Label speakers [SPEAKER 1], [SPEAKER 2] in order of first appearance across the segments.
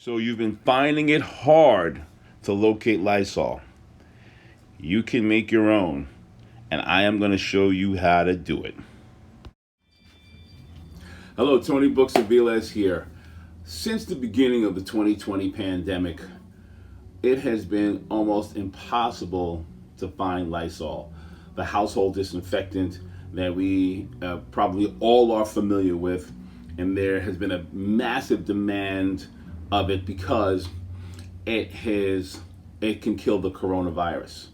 [SPEAKER 1] So you've been finding it hard to locate Lysol. You can make your own, and I am going to show you how to do it. Hello, Tony Books Aviles here. Since the beginning of the 2020 pandemic, it has been almost impossible to find Lysol, the household disinfectant that we probably all are familiar with. And there has been a massive demand of it because it can kill the coronavirus.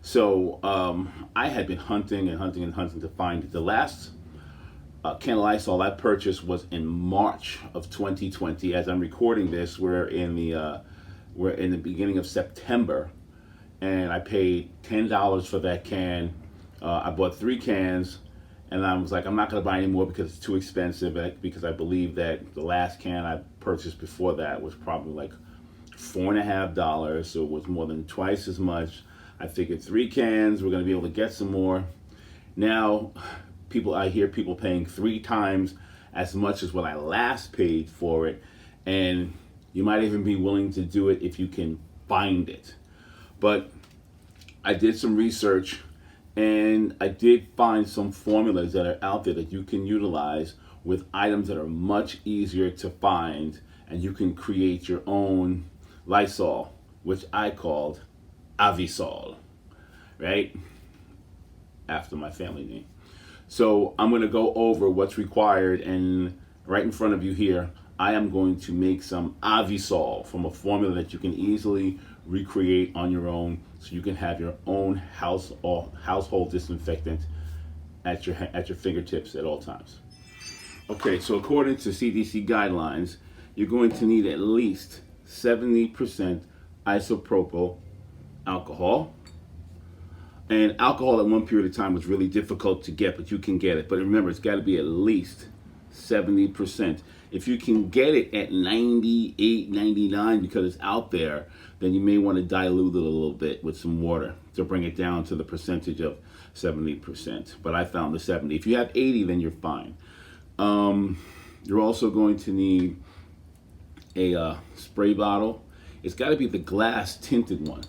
[SPEAKER 1] So I had been hunting to find it. The last can of Lysol I purchased was in March of 2020. As I'm recording this, we're in the beginning of September, and I paid $10 for that can. I bought 3 cans, and I was like, I'm not going to buy any more because it's too expensive. Because I believe that the last can I purchased before that was probably like $4.50, so it was more than twice as much. I figured 3 cans, we're going to be able to get some more. Now, I hear people paying 3 times as much as what I last paid for it, and you might even be willing to do it if you can find it. But I did some research, and I did find some formulas that are out there that you can utilize with items that are much easier to find, and you can create your own Lysol, which I called Avisol, right? After my family name. So I'm going to go over what's required, and right in front of you here, I am going to make some Avisol from a formula that you can easily recreate on your own, so you can have your own household disinfectant at your fingertips at all times. Okay, so according to CDC guidelines, you're going to need at least 70% isopropyl alcohol. And alcohol at one period of time was really difficult to get, but you can get it. But remember, it's got to be at least 70%. If you can get it at 98, 99 because it's out there, then you may want to dilute it a little bit with some water to bring it down to the percentage of 70%. But I found the 70. If you have 80, then you're fine. You're also going to need a spray bottle. It's got to be the glass tinted one,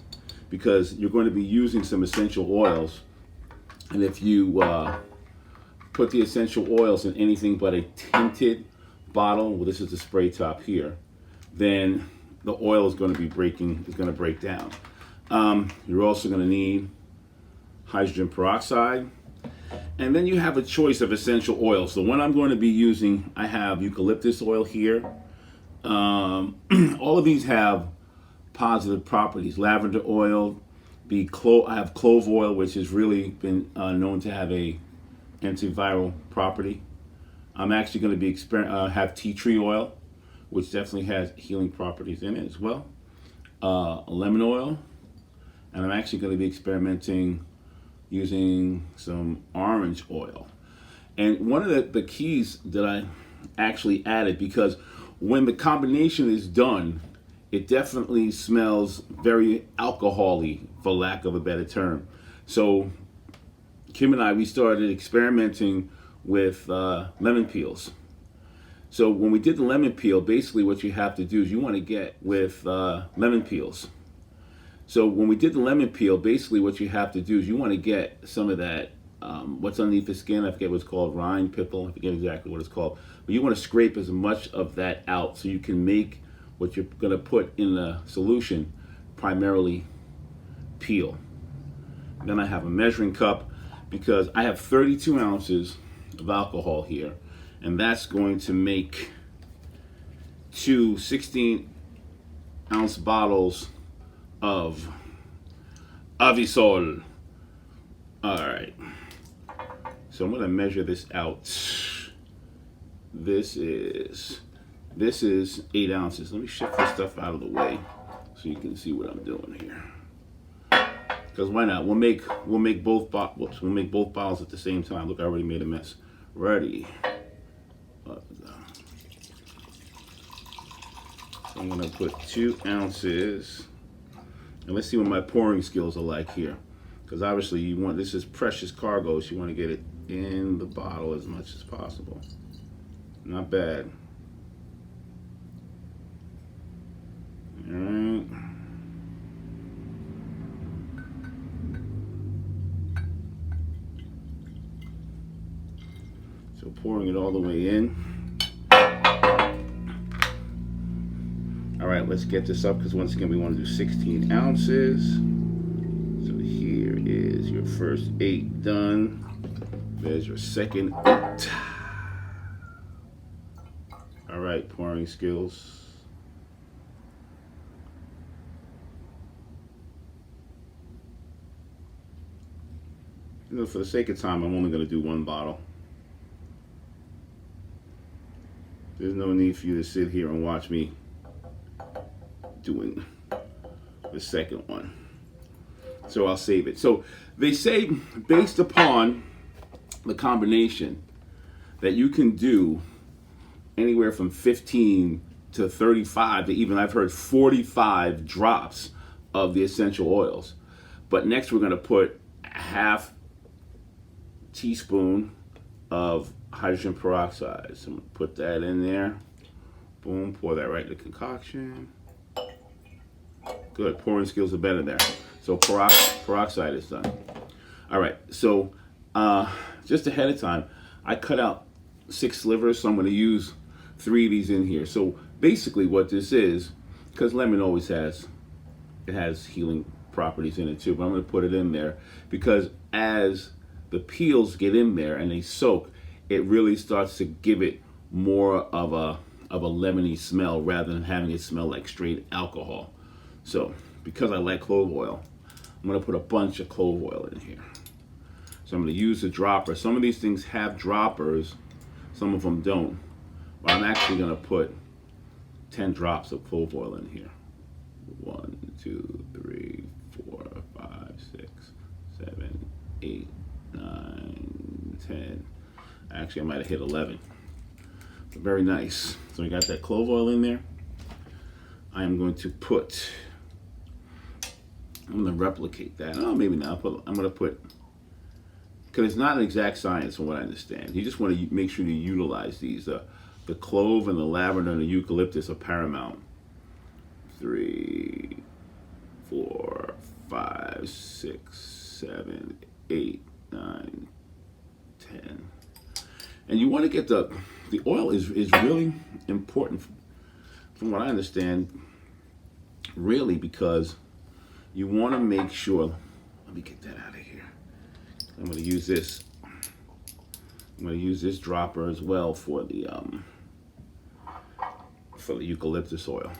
[SPEAKER 1] because you're going to be using some essential oils. And if you put the essential oils in anything but a tinted bottle, well, this is the spray top here, then the oil is going to break down. You're also going to need hydrogen peroxide. And then you have a choice of essential oils. The one I'm going to be using, I have eucalyptus oil here. All of these have positive properties. Lavender oil, I have clove oil, which has really been known to have a antiviral property. I'm actually going to be have tea tree oil, which definitely has healing properties in it as well. Lemon oil, and I'm actually going to be experimenting using some orange oil. And one of the keys that I actually added, because when the combination is done, it definitely smells very alcohol-y, for lack of a better term. So Kim and I, we started experimenting with lemon peels. So when we did the lemon peel, basically what you have to do is you want to get with lemon peels. So when we did the lemon peel, basically what you have to do is you want to get some of that, what's underneath the skin, I forget what it's called, rind, pipple, I forget exactly what it's called. But you want to scrape as much of that out so you can make what you're going to put in the solution primarily peel. Then I have a measuring cup, because I have 32 ounces of alcohol here, and that's going to make 2 16-ounce bottles of Avisol. All right, so I'm going to measure this out. This is 8 ounces. Let me shift this stuff out of the way so you can see what I'm doing here. Because why not? We'll make both bottles. We'll make both bottles at the same time. Look, I already made a mess. Ready. So I'm gonna put 2 ounces, and let's see what my pouring skills are like here. Because obviously this is precious cargo, so you want to get it in the bottle as much as possible. Not bad. We're pouring it all the way in. All right, let's get this up because once again we want to do 16 ounces. So here is your first 8 done. There's your second 8. All right, pouring skills. You know, for the sake of time, I'm only going to do 1 bottle. There's no need for you to sit here and watch me doing the second one. So I'll save it. So they say, based upon the combination, that you can do anywhere from 15 to 35 to even, I've heard, 45 drops of the essential oils. But next we're going to put half teaspoon of hydrogen peroxide. So I'm going to put that in there. Boom, pour that right in the concoction. Good, pouring skills are better there. So peroxide is done. All right, so just ahead of time, I cut out 6 slivers, so I'm going to use 3 of these in here. So basically what this is, because lemon always has healing properties in it too, but I'm going to put it in there because as the peels get in there and they soak, it really starts to give it more of a lemony smell rather than having it smell like straight alcohol. So because I like clove oil, I'm going to put a bunch of clove oil in here. So I'm going to use a dropper. Some of these things have droppers, some of them don't. But I'm actually going to put 10 drops of clove oil in here. 1, 2, 3, 4, 5, 6, 7, 8, 9, 10. Actually, I might have hit 11. But very nice. So we got that clove oil in there. I am going to put, I'm going to replicate that. Oh, maybe not. I'm going to put, because it's not an exact science from what I understand. You just want to make sure you utilize these. The clove and the lavender and the eucalyptus are paramount. 3, 4, 5, 6, 7, 8, 9, 10. And you want to get the oil is really important from what I understand, really, because you want to make sure, let me get that out of here. I'm going to use this. I'm going to use this dropper as well for the eucalyptus oil,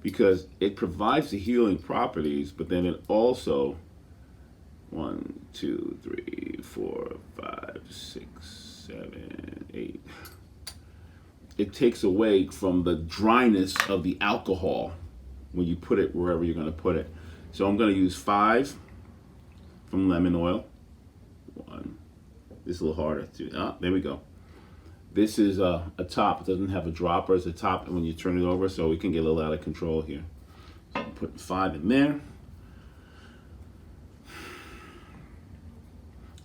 [SPEAKER 1] because it provides the healing properties, but then it also 1, 2, 3, 4, 5, 6, 7, 8. It takes away from the dryness of the alcohol when you put it wherever you're going to put it. So I'm going to use 5 from lemon oil. 1. This is a little harder to. There we go. This is a top. It doesn't have a dropper. It's a top, and when you turn it over, so we can get a little out of control here. So I'm putting 5 in there.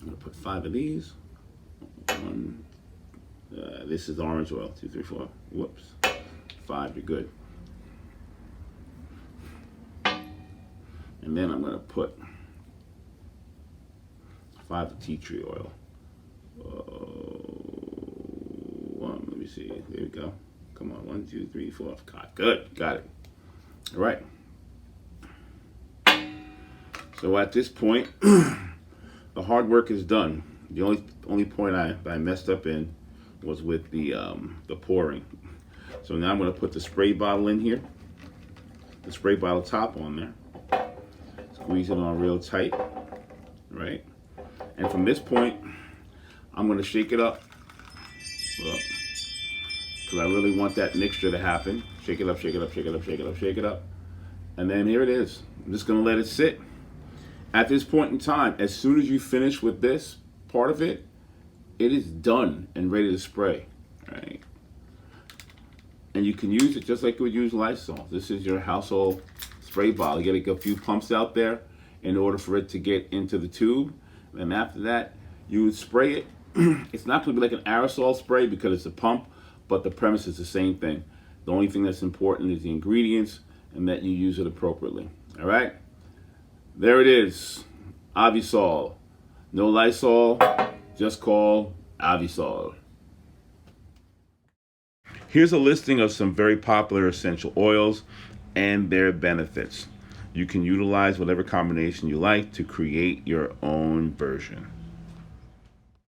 [SPEAKER 1] I'm going to put 5 of these. 1. This is orange oil. 2, 3, 4. Whoops. 5. You're good. And then I'm going to put 5 of tea tree oil. Let me see. There we go. Come on. 1, 2, 3, 4. God, good. Got it. All right. So at this point, the hard work is done. The only point I messed up in was with the pouring. So now I'm going to put the spray bottle in here. The spray bottle top on there. Squeeze it on real tight. Right. And from this point, I'm going to shake it up. Because I really want that mixture to happen. Shake it up, shake it up, shake it up, shake it up, shake it up. And then here it is. I'm just going to let it sit. At this point in time, as soon as you finish with this part of it, it is done and ready to spray. Right? And you can use it just like you would use Lysol. This is your household spray bottle. You got to get a few pumps out there in order for it to get into the tube. And after that, you would spray it. It's not going to be like an aerosol spray because it's a pump, but the premise is the same thing. The only thing that's important is the ingredients and that you use it appropriately. All right? There it is. Avisol. No Lysol, Just call Lysol. Here's a listing of some very popular essential oils and their benefits. You can utilize whatever combination you like to create your own version.